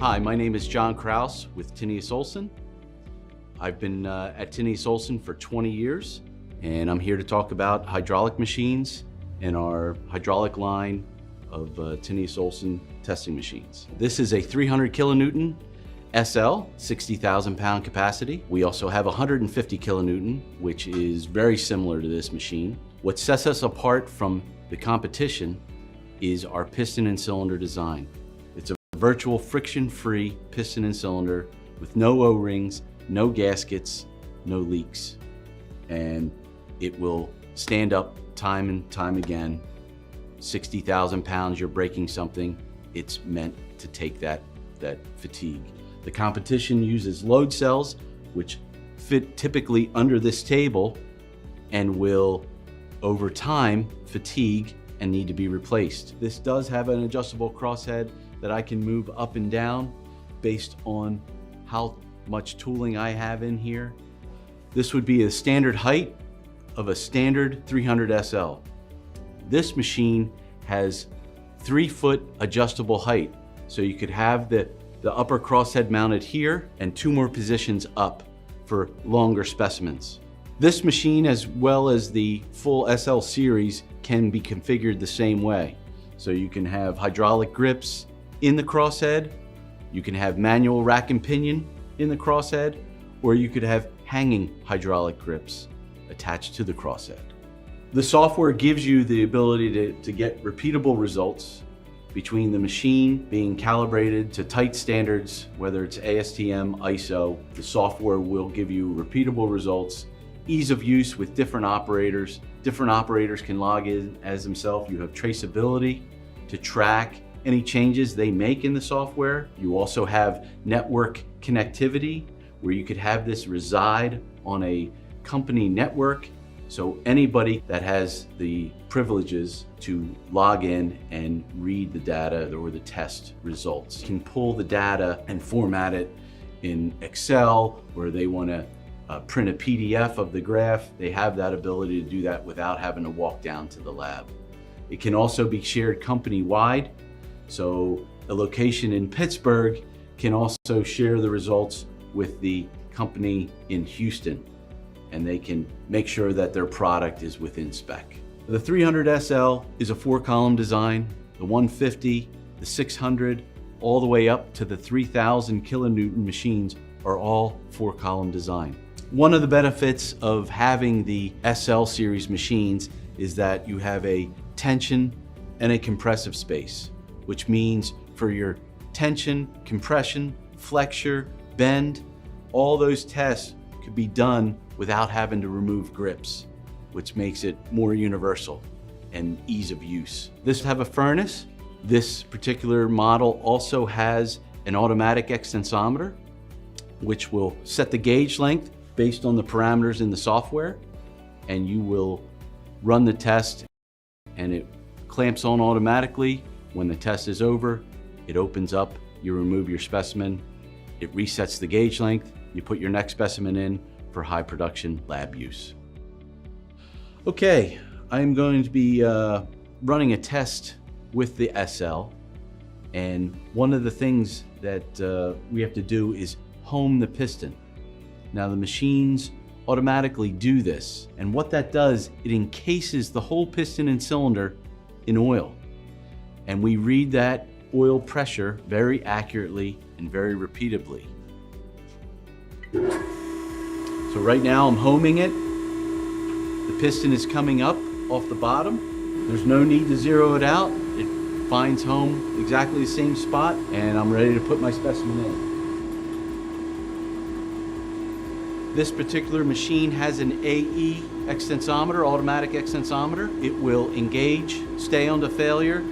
Hi, my name is John Kraus with Tinius Olsen. I've been at Tinius Olsen for 20 years, and I'm here to talk about hydraulic machines and our hydraulic line of Tinius Olsen testing machines. This is a 300 kilonewton SL, 60,000 pound capacity. We also have 150 kilonewton, which is very similar to this machine. What sets us apart from the competition is our piston and cylinder design. It's a virtual friction-free piston and cylinder with no O-rings, no gaskets, no leaks. And it will stand up time and time again. 60,000 pounds, you're breaking something, it's meant to take that fatigue. The competition uses load cells, which fit typically under this table and will, over time, fatigue and need to be replaced. This does have an adjustable crosshead that I can move up and down based on how much tooling I have in here. This would be a standard height of a standard 300 SL. This machine has 3-foot adjustable height. So you could have the upper crosshead mounted here and 2 more positions up for longer specimens. This machine, as well as the full SL series, can be configured the same way. So you can have hydraulic grips in the crosshead, you can have manual rack and pinion in the crosshead, or you could have hanging hydraulic grips attached to the crosshead. The software gives you the ability to get repeatable results between the machine being calibrated to tight standards, whether it's ASTM, ISO. The software will give you repeatable results, ease of use with different operators. Different operators can log in as themselves. You have traceability to track any changes they make in the software. You also have network connectivity where you could have this reside on a company network. So anybody that has the privileges to log in and read the data or the test results can pull the data and format it in Excel, or they want to print a PDF of the graph. They have that ability to do that without having to walk down to the lab. It can also be shared company-wide. So a location in Pittsburgh can also share the results with the company in Houston, and they can make sure that their product is within spec. The 300 SL is a 4-column design. The 150, the 600, all the way up to the 3,000 kilonewton machines are all 4-column design. One of the benefits of having the SL series machines is that you have a tension and a compressive space, which means for your tension, compression, flexure, bend, all those tests could be done without having to remove grips, which makes it more universal and ease of use. This have a furnace. This particular model also has an automatic extensometer, which will set the gauge length based on the parameters in the software, and you will run the test and it clamps on automatically. When the test is over, it opens up, you remove your specimen, it resets the gauge length, you put your next specimen in for high production lab use. Okay, I'm going to be running a test with the SL, and one of the things that we have to do is home the piston. Now the machines automatically do this, and what that does, it encases the whole piston and cylinder in oil. And we read that oil pressure very accurately and very repeatably. So right now I'm homing it. The piston is coming up off the bottom. There's no need to zero it out. It finds home exactly the same spot, and I'm ready to put my specimen in. This particular machine has an AE extensometer, automatic extensometer. It will engage, stay on to failure,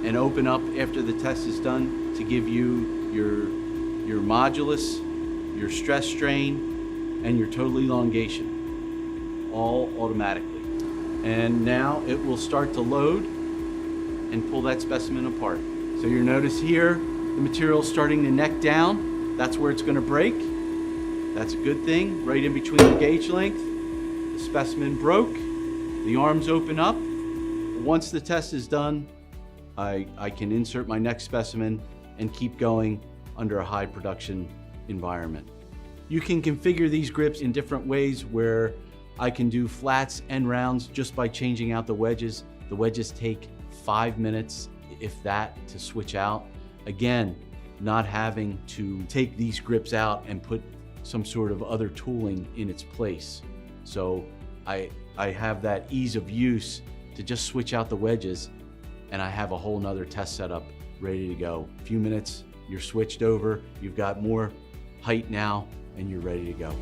and open up after the test is done to give you your modulus, your stress strain, and your total elongation, all automatically. And now it will start to load and pull that specimen apart. So you'll notice here, the material is starting to neck down. That's where it's going to break. That's a good thing. Right in between the gauge length, the specimen broke, the arms open up. Once the test is done, I can insert my next specimen and keep going under a high production environment. You can configure these grips in different ways where I can do flats and rounds just by changing out the wedges. The wedges take 5 minutes, if that, to switch out. Again, not having to take these grips out and put some sort of other tooling in its place. So I have that ease of use to just switch out the wedges, and I have a whole nother test setup ready to go. A few minutes, you're switched over, you've got more height now, and you're ready to go.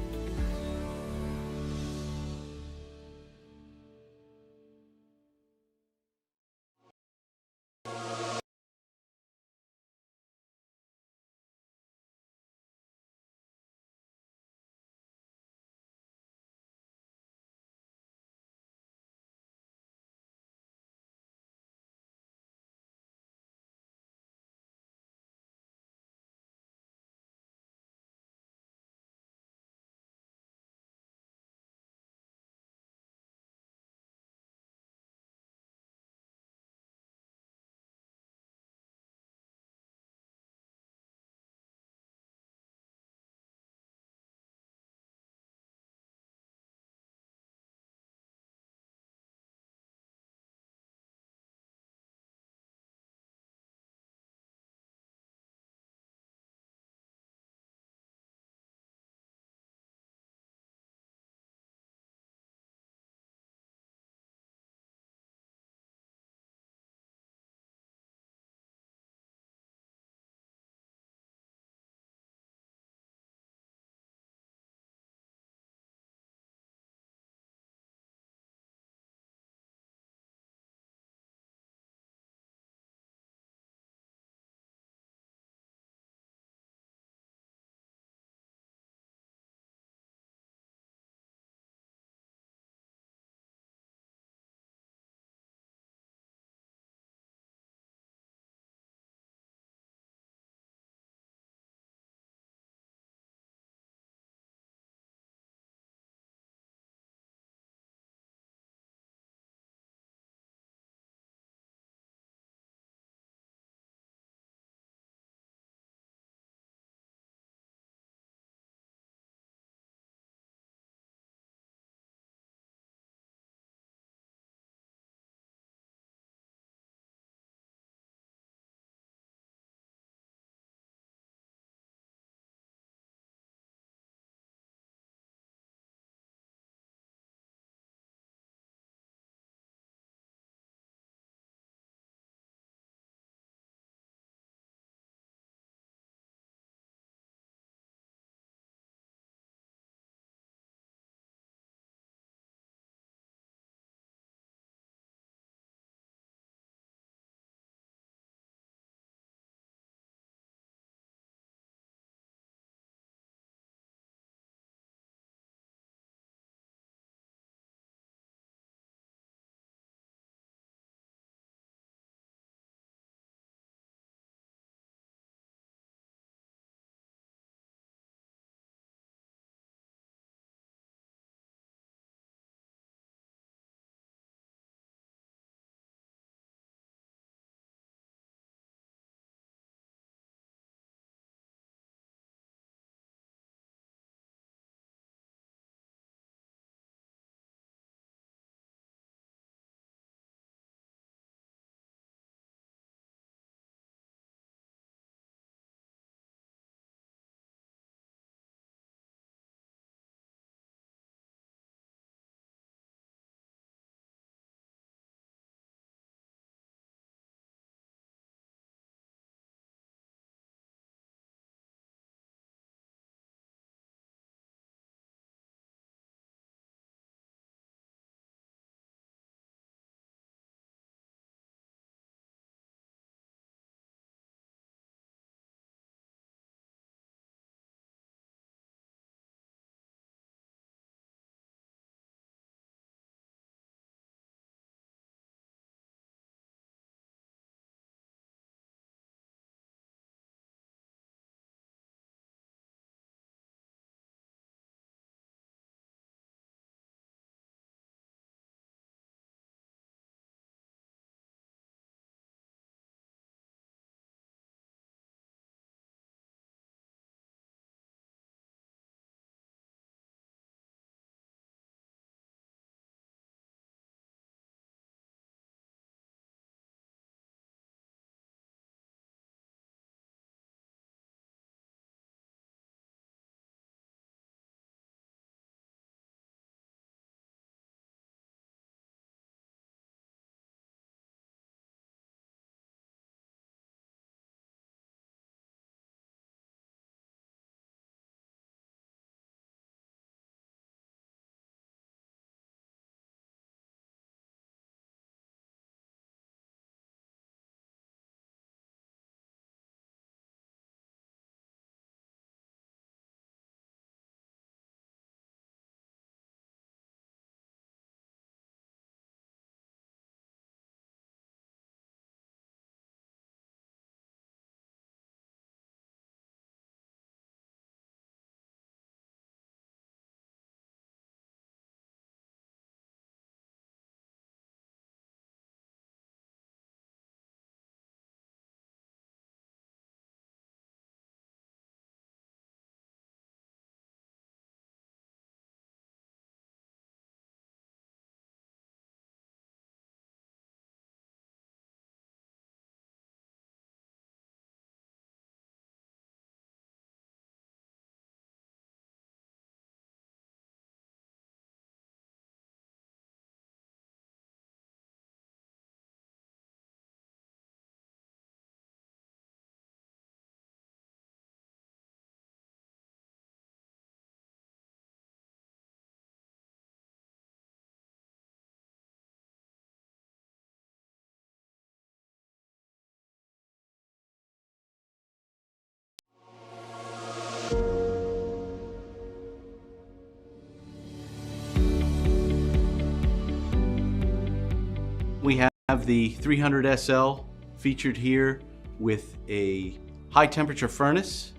have the 300 SL featured here with a high temperature furnace.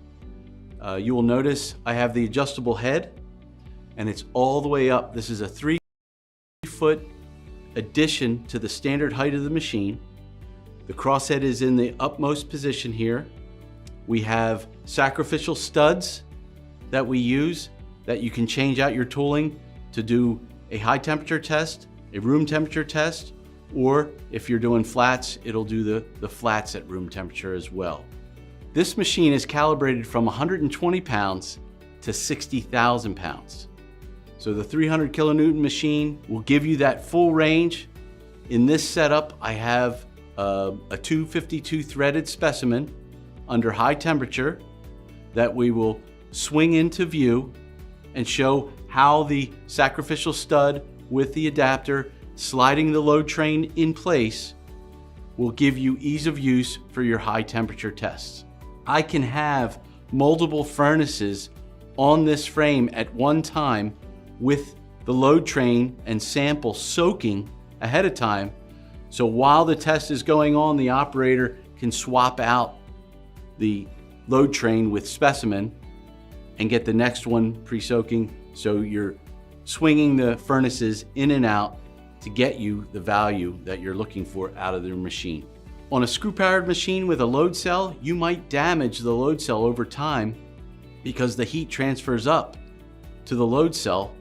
You will notice I have the adjustable head, and it's all the way up. This is a 3-foot addition to the standard height of the machine. The crosshead is in the upmost position here. We have sacrificial studs that we use that you can change out your tooling to do a high temperature test, a room temperature test, or if you're doing flats, it'll do the flats at room temperature as well. This machine is calibrated from 120 pounds to 60,000 pounds. So the 300 kilonewton machine will give you that full range. In this setup, I have a 252 threaded specimen under high temperature that we will swing into view and show how the sacrificial stud with the adapter sliding the load train in place will give you ease of use for your high temperature tests. I can have multiple furnaces on this frame at one time with the load train and sample soaking ahead of time. So while the test is going on, the operator can swap out the load train with specimen and get the next one pre-soaking. So you're swinging the furnaces in and out to get you the value that you're looking for out of the machine. On a screw-powered machine with a load cell, you might damage the load cell over time because the heat transfers up to the load cell,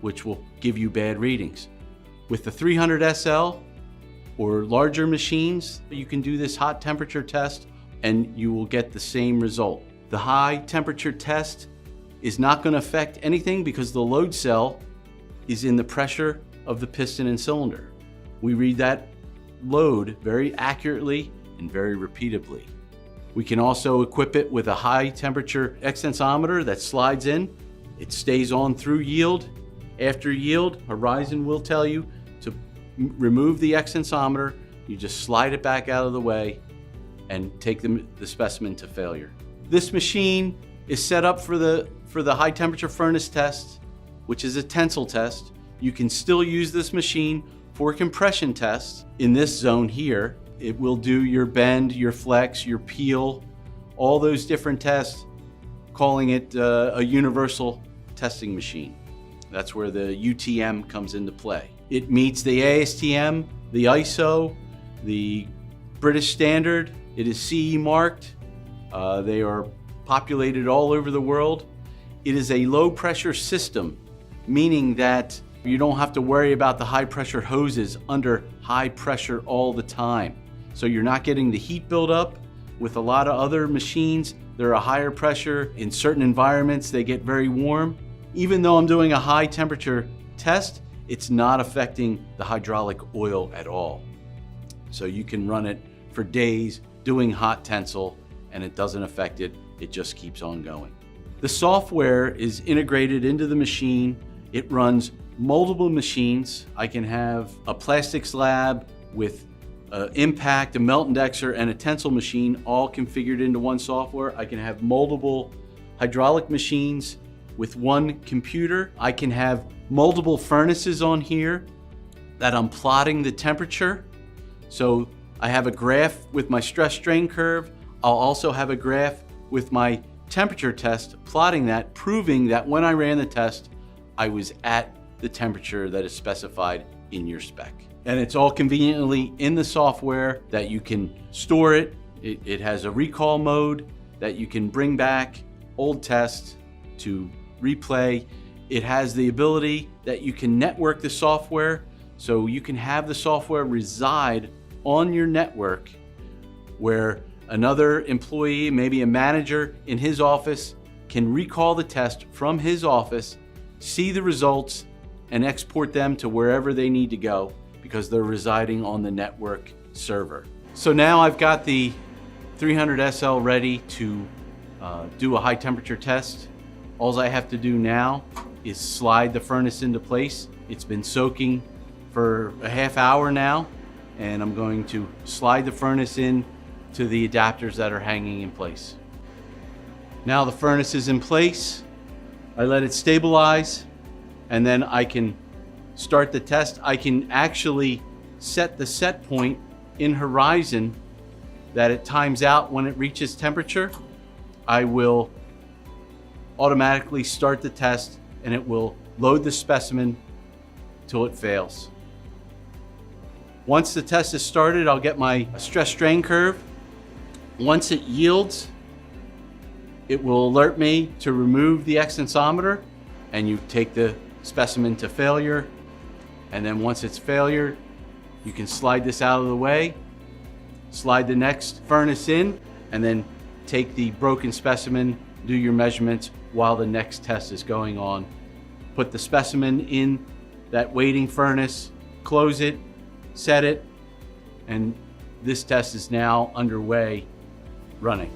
which will give you bad readings. With the 300 SL or larger machines, you can do this hot temperature test and you will get the same result. The high temperature test is not going to affect anything because the load cell is in the pressure of the piston and cylinder. We read that load very accurately and very repeatably. We can also equip it with a high temperature extensometer that slides in. It stays on through yield. After yield, Horizon will tell you to remove the extensometer. You just slide it back out of the way and take the specimen to failure. This machine is set up for the high temperature furnace test, which is a tensile test. You can still use this machine for compression tests. In this zone here, it will do your bend, your flex, your peel, all those different tests, calling it a universal testing machine. That's where the UTM comes into play. It meets the ASTM, the ISO, the British standard. It is CE marked. They are populated all over the world. It is a low pressure system, meaning that you don't have to worry about the high pressure hoses under high pressure all the time. So you're not getting the heat buildup. With a lot of other machines, they're a higher pressure. In certain environments, they get very warm. Even though I'm doing a high temperature test, it's not affecting the hydraulic oil at all. So you can run it for days doing hot tensile and it doesn't affect it. It just keeps on going. The software is integrated into the machine. It runs multiple machines. I can have a plastic slab with impact, a melt indexer, and a tensile machine all configured into one software. I can have multiple hydraulic machines with one computer. I can have multiple furnaces on here that I'm plotting the temperature. So I have a graph with my stress strain curve. I'll also have a graph with my temperature test, plotting that, proving that when I ran the test, I was at the temperature that is specified in your spec. And it's all conveniently in the software that you can store it. It has a recall mode that you can bring back old tests to replay. It has the ability that you can network the software, so you can have the software reside on your network where another employee, maybe a manager in his office, can recall the test from his office, see the results, and export them to wherever they need to go because they're residing on the network server. So now I've got the 300 SL ready to do a high temperature test. All I have to do now is slide the furnace into place. It's been soaking for a half hour now, and I'm going to slide the furnace in to the adapters that are hanging in place. Now the furnace is in place. I let it stabilize, and then I can start the test. I can actually set the set point in horizon that it times out when it reaches temperature, I will automatically start the test and it will load the specimen till it fails. Once the test is started, I'll get my stress strain curve. Once it yields, it will alert me to remove the extensometer, and you take the specimen to failure. And then once it's failure, you can slide this out of the way, slide the next furnace in, and then take the broken specimen, do your measurements while the next test is going on. Put the specimen in that waiting furnace, close it, set it, and this test is now underway, running.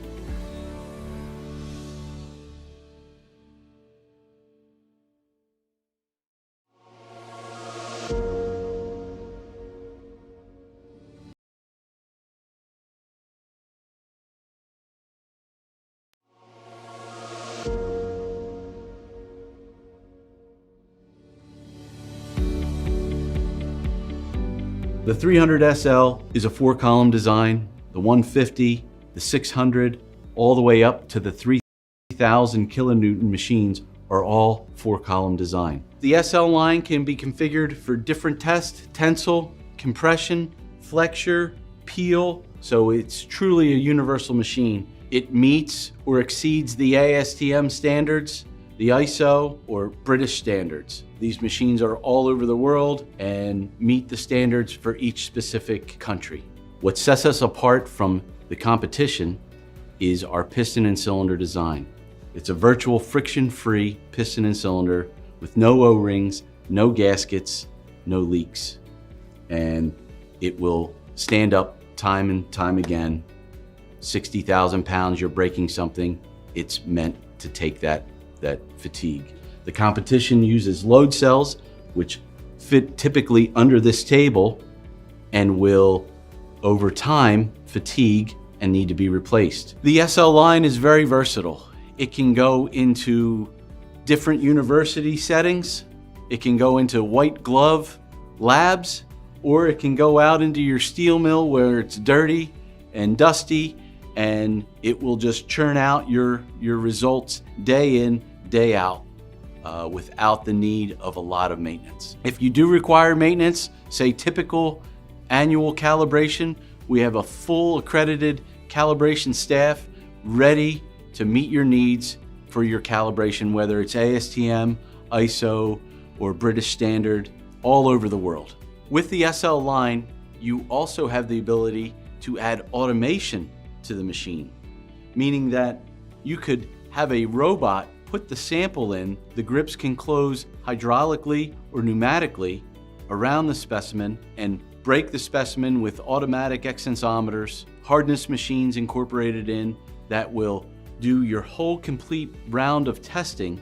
The 300 SL is a 4-column design. The 150, the 600, all the way up to the 3,000 kilonewton machines are all 4-column design. The SL line can be configured for different tests: tensile, compression, flexure, peel. So it's truly a universal machine. It meets or exceeds the ASTM standards, the ISO, or British standards. These machines are all over the world and meet the standards for each specific country. What sets us apart from the competition is our piston and cylinder design. It's a virtual friction-free piston and cylinder with no O-rings, no gaskets, no leaks. And it will stand up time and time again. 60,000 pounds, you're breaking something, it's meant to take that fatigue. The competition uses load cells, which fit typically under this table and will, over time, fatigue and need to be replaced. The SL line is very versatile. It can go into different university settings. It can go into white glove labs, or it can go out into your steel mill where it's dirty and dusty, and it will just churn out your results day in, day out. Without the need of a lot of maintenance. If you do require maintenance, say typical annual calibration, we have a full accredited calibration staff ready to meet your needs for your calibration, whether it's ASTM, ISO, or British standard, all over the world. With the SL line, you also have the ability to add automation to the machine, meaning that you could have a robot put the sample in. The grips can close hydraulically or pneumatically around the specimen and break the specimen with automatic extensometers, hardness machines incorporated in that will do your whole complete round of testing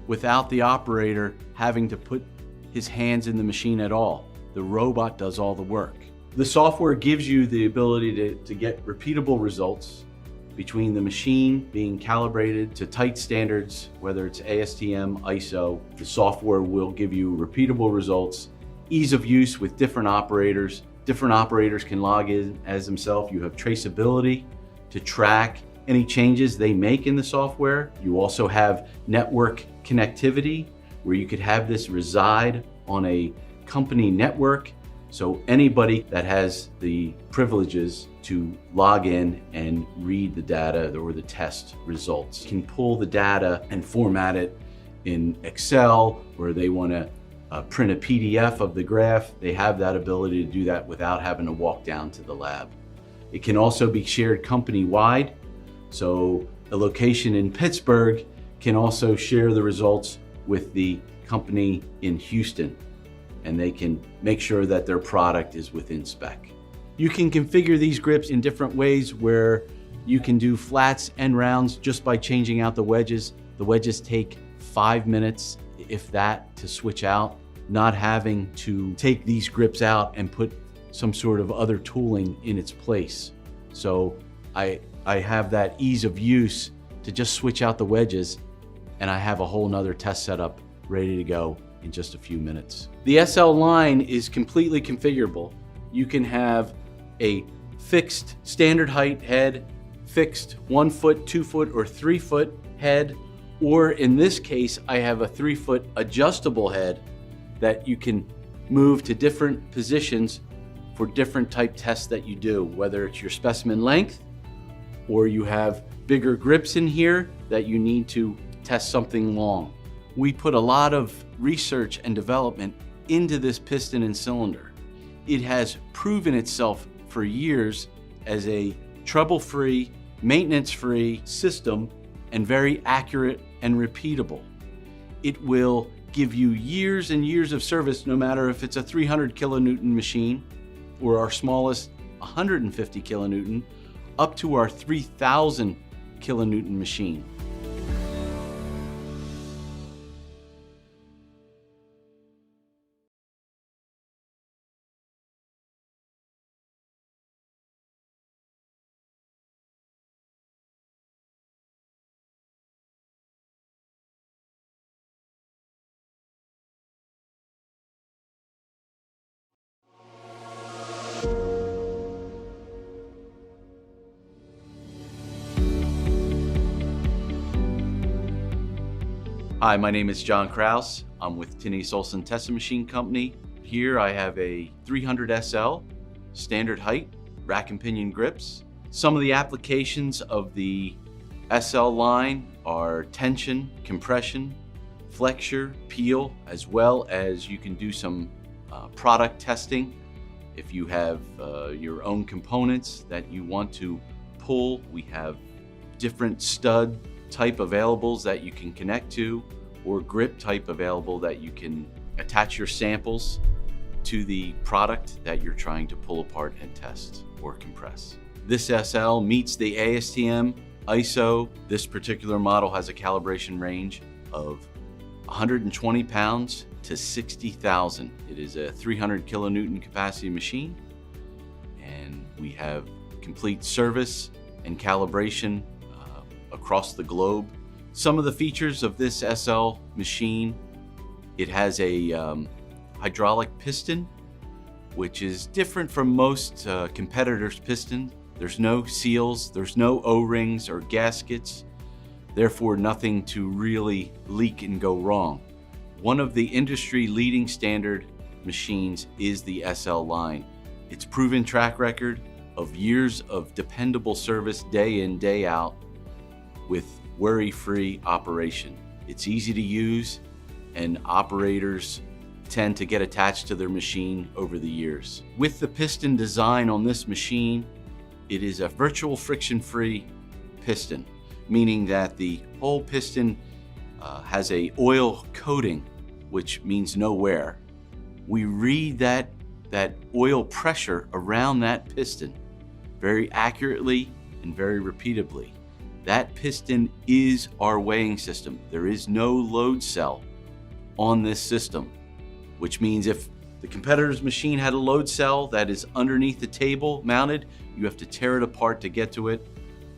without the operator having to put his hands in the machine at all. The robot does all the work. The software gives you the ability to get repeatable results between the machine being calibrated to tight standards, whether it's ASTM, ISO. The software will give you repeatable results, ease of use with different operators. Different operators can log in as themselves. You have traceability to track any changes they make in the software. You also have network connectivity where you could have this reside on a company network. So anybody that has the privileges to log in and read the data or the test results can pull the data and format it in Excel, or they want to print a PDF of the graph. They have that ability to do that without having to walk down to the lab. It can also be shared company-wide. So a location in Pittsburgh can also share the results with the company in Houston, and they can make sure that their product is within spec. You can configure these grips in different ways where you can do flats and rounds just by changing out the wedges. The wedges take 5 minutes, if that, to switch out, not having to take these grips out and put some sort of other tooling in its place. So I have that ease of use to just switch out the wedges, and I have a whole nother test setup ready to go in just a few minutes. The SL line is completely configurable. You can have a fixed standard height head, fixed 1 foot, 2 foot, or 3 foot head, or in this case, I have a 3 foot adjustable head that you can move to different positions for different type tests that you do, whether it's your specimen length or you have bigger grips in here that you need to test something long. We put a lot of research and development into this piston and cylinder. It has proven itself for years as a trouble-free, maintenance-free system and very accurate and repeatable. It will give you years and years of service, no matter if it's a 300 kilonewton machine or our smallest 150 kilonewton, up to our 3,000 kilonewton machine. Hi, my name is John Kraus. I'm with Tinius Olsen Testing Machine Company. Here I have a 300 SL, standard height, rack and pinion grips. Some of the applications of the SL line are tension, compression, flexure, peel, as well as you can do some product testing. If you have your own components that you want to pull, we have different stud type availables that you can connect to, or grip type available that you can attach your samples to the product that you're trying to pull apart and test or compress. This SL meets the ASTM ISO. This particular model has a calibration range of 120 pounds to 60,000. It is a 300 kilonewton capacity machine, and we have complete service and calibration across the globe. Some of the features of this SL machine: it has a hydraulic piston, which is different from most competitors' piston. There's no seals, there's no O-rings or gaskets, therefore nothing to really leak and go wrong. One of the industry leading standard machines is the SL line. Its proven track record of years of dependable service day in, day out, with worry-free operation. It's easy to use, and operators tend to get attached to their machine over the years. With the piston design on this machine, it is a virtual friction-free piston, meaning that the whole piston has a oil coating, which means no wear. We read that oil pressure around that piston very accurately and very repeatably. That piston is our weighing system. There is no load cell on this system, which means if the competitor's machine had a load cell that is underneath the table mounted, you have to tear it apart to get to it.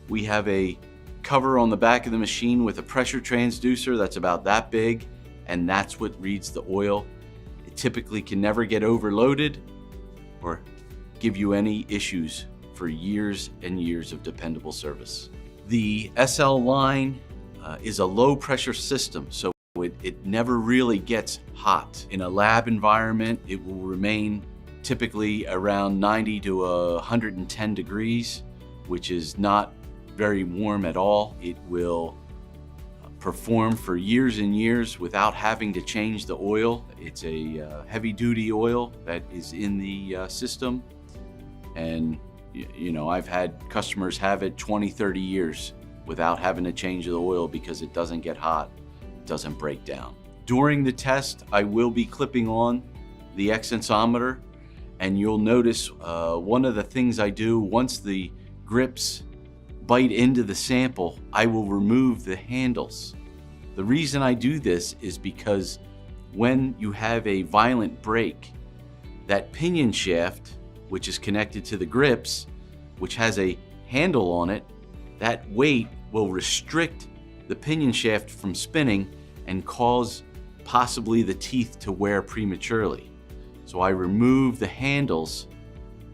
We have a cover on the back of the machine with a pressure transducer that's about that big, and that's what reads the oil. It typically can never get overloaded or give you any issues for years and years of dependable service. The SL line is a low pressure system, so it never really gets hot. In a lab environment, it will remain typically around 90 to 110 degrees, which is not very warm at all. It will perform for years and years without having to change the oil. It's a heavy duty oil that is in the system, and you know, I've had customers have it 20, 30 years without having to change the oil because it doesn't get hot, it doesn't break down. During the test, I will be clipping on the extensometer, and you'll notice one of the things I do once the grips bite into the sample, I will remove the handles. The reason I do this is because when you have a violent break, that pinion shaft, which is connected to the grips, which has a handle on it, that weight will restrict the pinion shaft from spinning and cause possibly the teeth to wear prematurely. So I remove the handles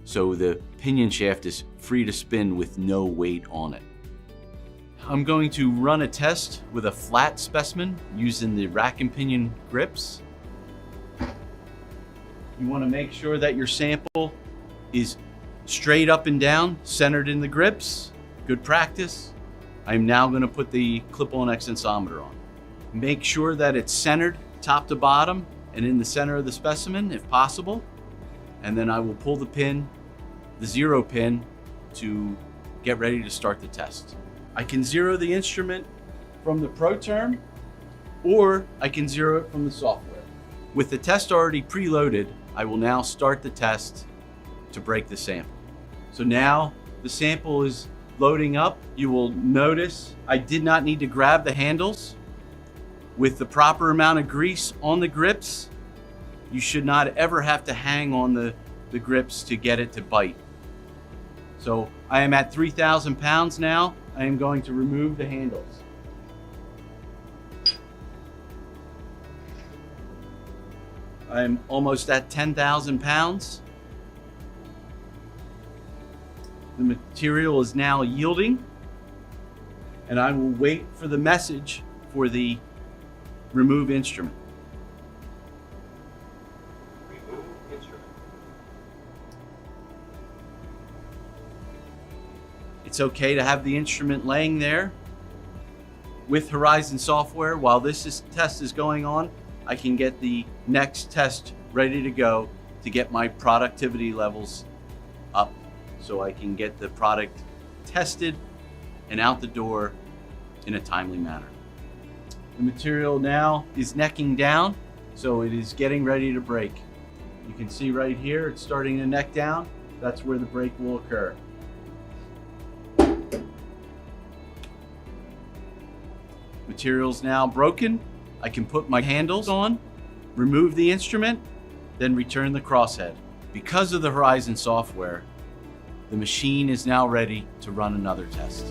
so the pinion shaft is free to spin with no weight on it. I'm going to run a test with a flat specimen using the rack and pinion grips. You want to make sure that your sample is straight up and down, centered in the grips. Good practice. I'm now going to put the clip-on extensometer on. Make sure that it's centered top to bottom and in the center of the specimen if possible. And then I will pull the pin, the 0 pin, to get ready to start the test. I can zero the instrument from the ProTerm, or I can zero it from the software. With the test already preloaded, I will now start the test to break the sample. So now the sample is loading up. You will notice I did not need to grab the handles. With the proper amount of grease on the grips, you should not ever have to hang on the grips to get it to bite. So I am at 3,000 pounds now. I am going to remove the handles. I am almost at 10,000 pounds. The material is now yielding, and I will wait for the message for the remove instrument. Remove instrument. It's okay to have the instrument laying there. With Horizon software, while this test is going on, I can get the next test ready to go to get my productivity levels up so I can get the product tested and out the door in a timely manner. The material now is necking down, so it is getting ready to break. You can see right here, it's starting to neck down. That's where the break will occur. Material's now broken. I can put my handles on, remove the instrument, then return the crosshead. Because of the Horizon software, the machine is now ready to run another test.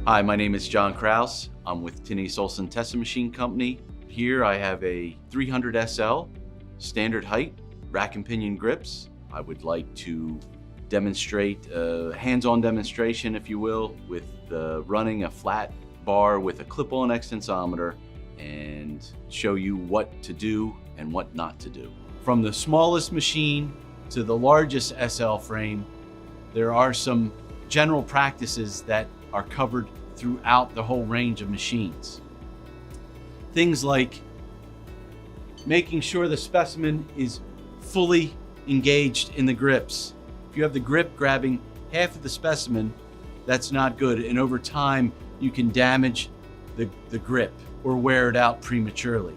Hi, my name is John Kraus. I'm with Tinius Olsen Testing Machine Company. Here I have a 300 SL, standard height, rack and pinion grips. I would like to demonstrate a hands-on demonstration, if you will, with running a flat bar with a clip-on extensometer and show you what to do and what not to do. From the smallest machine to the largest SL frame, there are some general practices that are covered throughout the whole range of machines. Things like making sure the specimen is fully engaged in the grips. If you have the grip grabbing half of the specimen, that's not good, and over time you can damage the grip or wear it out prematurely.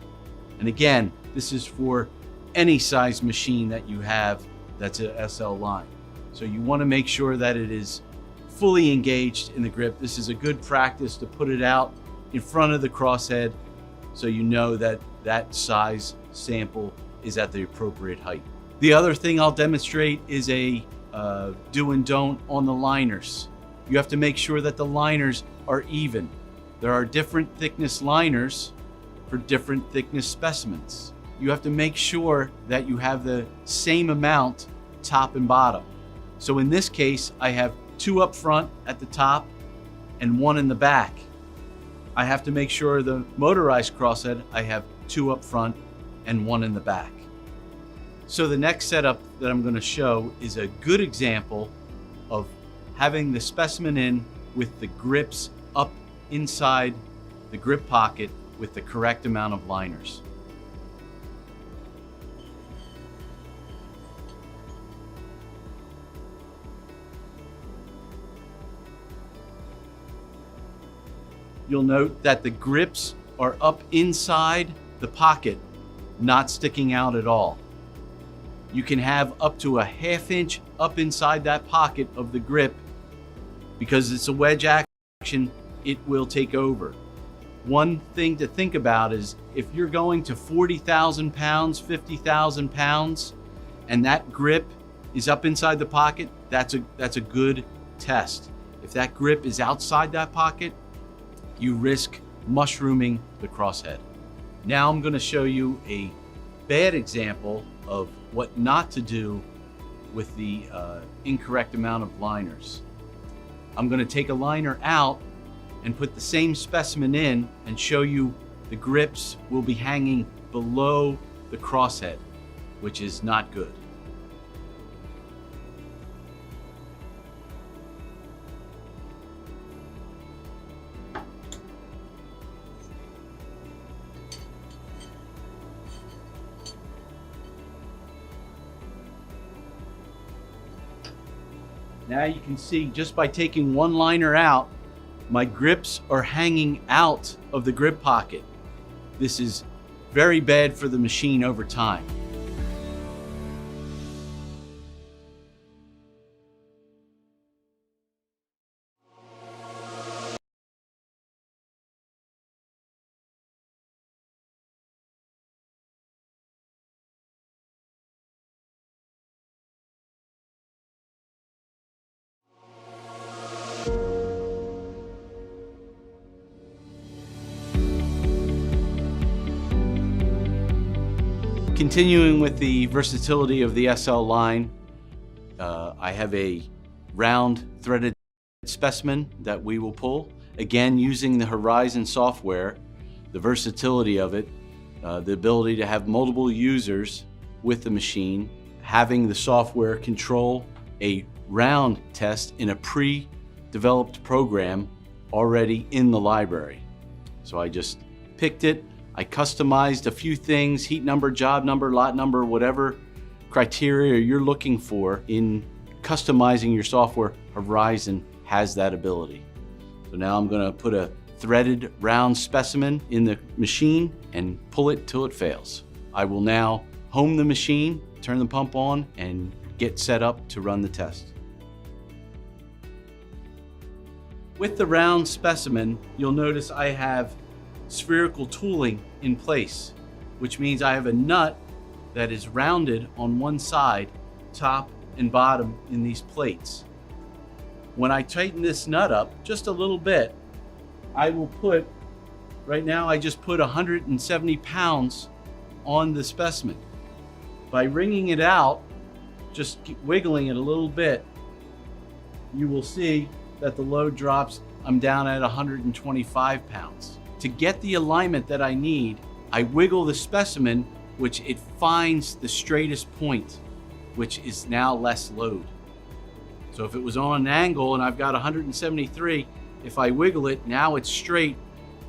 And again, this is for any size machine that you have that's a SL line. So you want to make sure that it is fully engaged in the grip. This is a good practice to put it out in front of the crosshead so you know that that size sample is at the appropriate height. The other thing I'll demonstrate is a do and don't on the liners. You have to make sure that the liners are even. There are different thickness liners for different thickness specimens. You have to make sure that you have the same amount top and bottom. So in this case, I have 2 up front at the top and 1 in the back. I have to make sure the motorized crosshead, I have 2 up front and 1 in the back. So the next setup that I'm going to show is a good example of having the specimen in with the grips up inside the grip pocket with the correct amount of liners. You'll note that the grips are up inside the pocket, not sticking out at all. You can have up to a ½ inch up inside that pocket of the grip. Because it's a wedge action, it will take over. One thing to think about is if you're going to 40,000 pounds, 50,000 pounds, and that grip is up inside the pocket, that's a good test. If that grip is outside that pocket, you risk mushrooming the crosshead. Now I'm going to show you a bad example of what not to do with the incorrect amount of liners. I'm going to take a liner out and put the same specimen in and show you the grips will be hanging below the crosshead, which is not good. Now you can see just by taking one liner out, my grips are hanging out of the grip pocket. This is very bad for the machine over time. Continuing with the versatility of the SL line, I have a round threaded specimen that we will pull. Again, using the Horizon software, the versatility of it, the ability to have multiple users with the machine, having the software control a round test in a pre-developed program already in the library. So I just picked it. I customized a few things, heat number, job number, lot number, whatever criteria you're looking for in customizing your software. Horizon has that ability. So now I'm going to put a threaded round specimen in the machine and pull it till it fails. I will now home the machine, turn the pump on, and get set up to run the test. With the round specimen, you'll notice I have spherical tooling in place, which means I have a nut that is rounded on one side, top and bottom in these plates. When I tighten this nut up just a little bit, I will put, right now I just put 170 pounds on the specimen. By wringing it out, just keep wiggling it a little bit, you will see that the load drops. I'm down at 125 pounds. To get the alignment that I need, I wiggle the specimen, which it finds the straightest point, which is now less load. So if it was on an angle and I've got 173, if I wiggle it, now it's straight.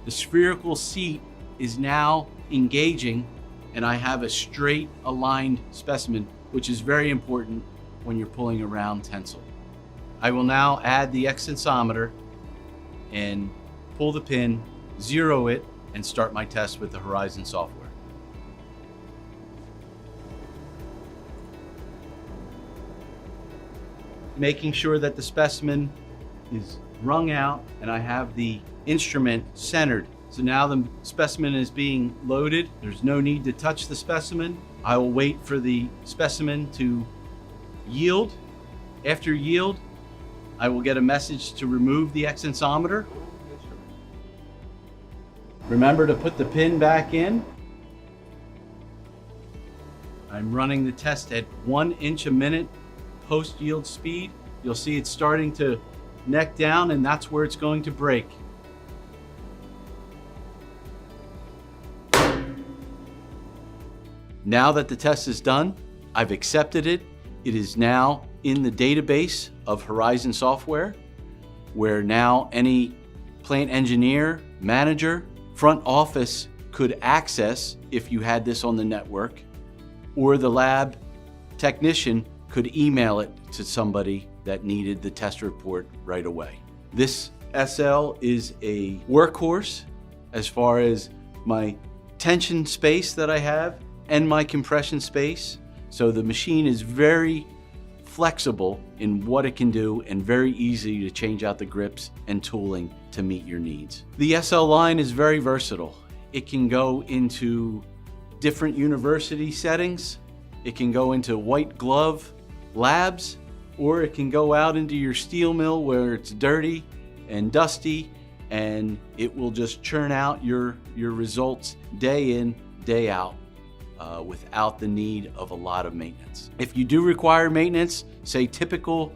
The spherical seat is now engaging and I have a straight aligned specimen, which is very important when you're pulling a round tensile. I will now add the extensometer and pull the pin, zero it, and start my test with the Horizon software. Making sure that the specimen is wrung out and I have the instrument centered. So now the specimen is being loaded. There's no need to touch the specimen. I will wait for the specimen to yield. After yield, I will get a message to remove the extensometer. Remember to put the pin back in. I'm running the test at 1 inch a minute post-yield speed. You'll see it's starting to neck down, and that's where it's going to break. Now that the test is done, I've accepted it. It is now in the database of Horizon software, where now any plant engineer, manager, front office could access if you had this on the network, or the lab technician could email it to somebody that needed the test report right away. This SL is a workhorse as far as my tension space that I have and my compression space. So the machine is very flexible in what it can do and very easy to change out the grips and tooling to meet your needs. The SL line is very versatile. It can go into different university settings. It can go into white glove labs, or it can go out into your steel mill where it's dirty and dusty, and it will just churn out your results day in, day out, without the need of a lot of maintenance. If you do require maintenance, say typical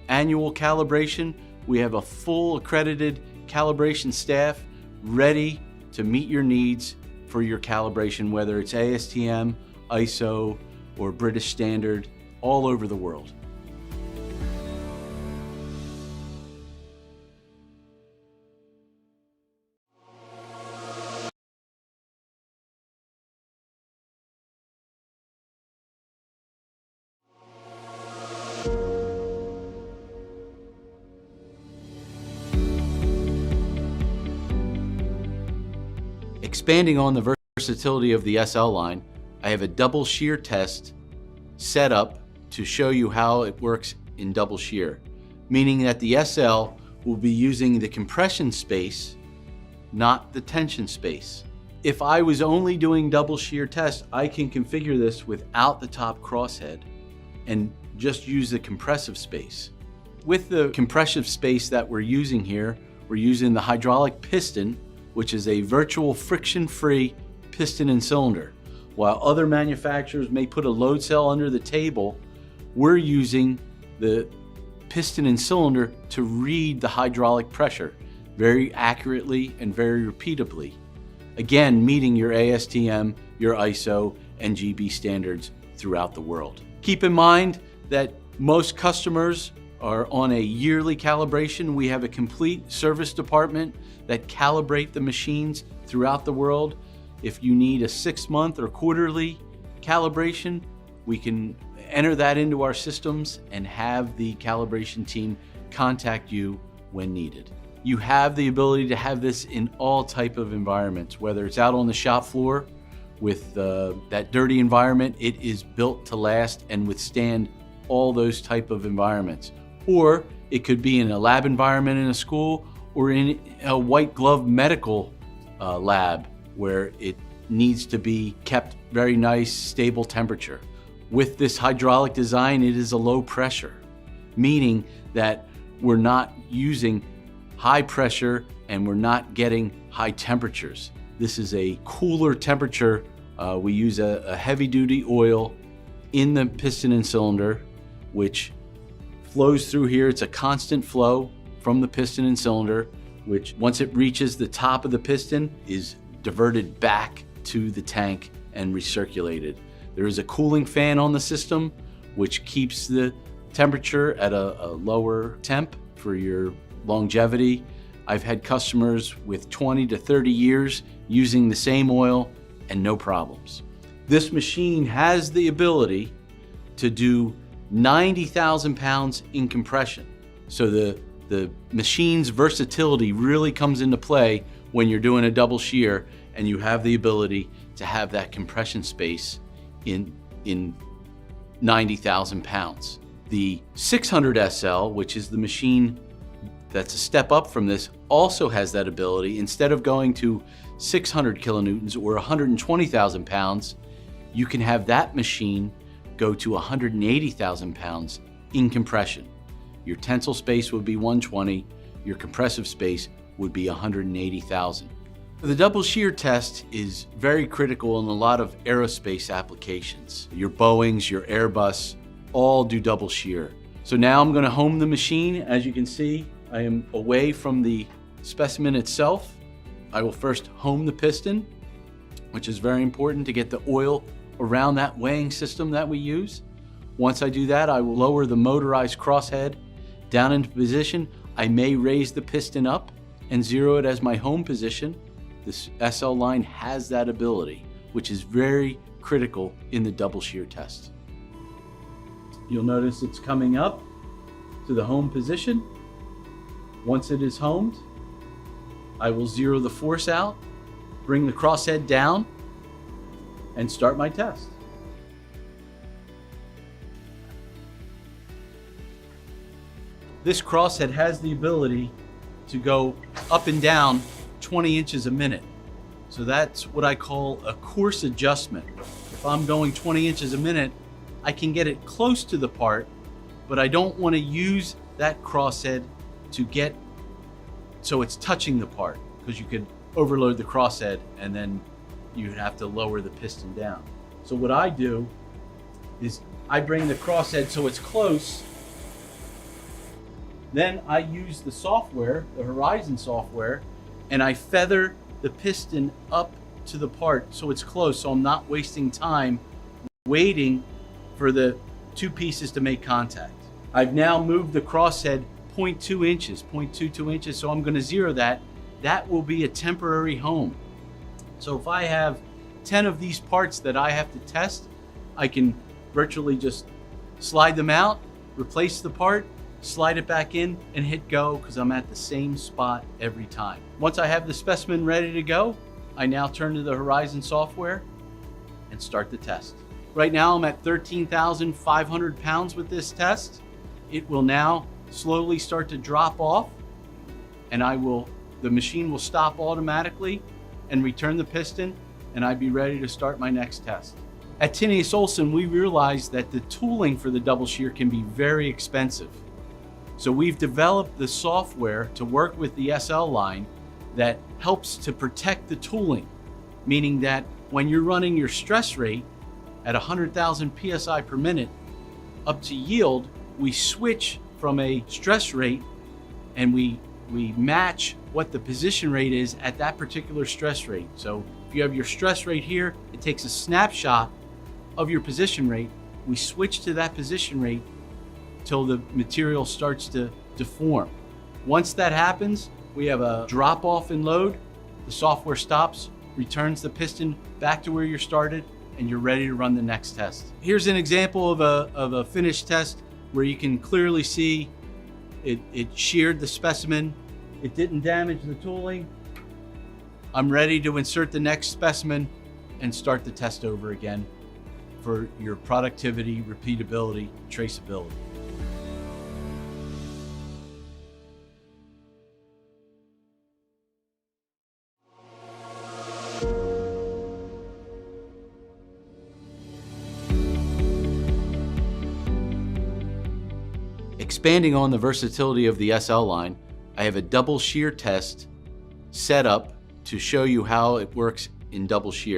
annual calibration, we have a full accredited calibration staff ready to meet your needs for your calibration, whether it's ASTM, ISO, or British Standard, all over the world. Expanding on the versatility of the SL line, I have a double shear test set up to show you how it works in double shear, meaning that the SL will be using the compression space, not the tension space. If I was only doing double shear test, I can configure this without the top crosshead and just use the compressive space. With the compressive space that we're using here, we're using the hydraulic piston, which is a virtual friction-free piston and cylinder. While other manufacturers may put a load cell under the table, we're using the piston and cylinder to read the hydraulic pressure very accurately and very repeatably. Again, meeting your ASTM, your ISO, and GB standards throughout the world. Keep in mind that most customers are on a yearly calibration. We have a complete service department that calibrate the machines throughout the world. If you need a 6-month or quarterly calibration, we can enter that into our systems and have the calibration team contact you when needed. You have the ability to have this in all type of environments, whether it's out on the shop floor with that dirty environment. It is built to last and withstand all those type of environments. Or it could be in a lab environment in a school, or in a white glove medical lab where it needs to be kept very nice, stable temperature. With this hydraulic design, it is a low pressure, meaning that we're not using high pressure and we're not getting high temperatures. This is a cooler temperature. We use a heavy duty oil in the piston and cylinder, which flows through here. It's a constant flow from the piston and cylinder, which once it reaches the top of the piston is diverted back to the tank and recirculated. There is a cooling fan on the system, which keeps the temperature at a lower temp for your longevity. I've had customers with 20 to 30 years using the same oil and no problems. This machine has the ability to do 90,000 pounds in compression. So the machine's versatility really comes into play when you're doing a double shear and you have the ability to have that compression space in 90,000 pounds. The 600 SL, which is the machine that's a step up from this, also has that ability. Instead of going to 600 kilonewtons or 120,000 pounds, you can have that machine go to 180,000 pounds in compression. Your tensile space would be 120, your compressive space would be 180,000. The double shear test is very critical in a lot of aerospace applications. Your Boeings, your Airbus, all do double shear. So now I'm going to home the machine. As you can see, I am away from the specimen itself. I will first home the piston, which is very important to get the oil around that weighing system that we use. Once I do that, I will lower the motorized crosshead down into position. I may raise the piston up and zero it as my home position. This SL line has that ability, which is very critical in the double shear test. You'll notice it's coming up to the home position. Once it is homed, I will zero the force out, bring the crosshead down, and start my test. This crosshead has the ability to go up and down 20 inches a minute. So that's what I call a course adjustment. If I'm going 20 inches a minute, I can get it close to the part, but I don't want to use that crosshead to get so it's touching the part, because you could overload the crosshead and then you'd have to lower the piston down. So what I do is I bring the crosshead so it's close. Then I use the software, the Horizon software, and I feather the piston up to the part so it's close, so I'm not wasting time waiting for the two pieces to make contact. I've now moved the crosshead 0.2 inches, 0.22 inches, so I'm going to zero that. That will be a temporary home. So if I have 10 of these parts that I have to test, I can virtually just slide them out, replace the part, slide it back in, and hit go, because I'm at the same spot every time. Once I have the specimen ready to go, I now turn to the Horizon software and start the test. Right now I'm at 13,500 pounds with this test. It will now slowly start to drop off, and the machine will stop automatically and return the piston, and I'd be ready to start my next test. At Tinius Olsen, we realized that the tooling for the double shear can be very expensive. So we've developed the software to work with the SL line that helps to protect the tooling, meaning that when you're running your stress rate at 100,000 PSI per minute up to yield, we switch from a stress rate and we match what the position rate is at that particular stress rate. So if you have your stress rate here, it takes a snapshot of your position rate. We switch to that position rate till the material starts to deform. Once that happens, we have a drop off in load. The software stops, returns the piston back to where you started, and you're ready to run the next test. Here's an example of a finished test where you can clearly see it sheared the specimen. It didn't damage the tooling. I'm ready to insert the next specimen and start the test over again for your productivity, repeatability, traceability. Expanding on the versatility of the SL line, I have a double shear test set up to show you how it works in double shear.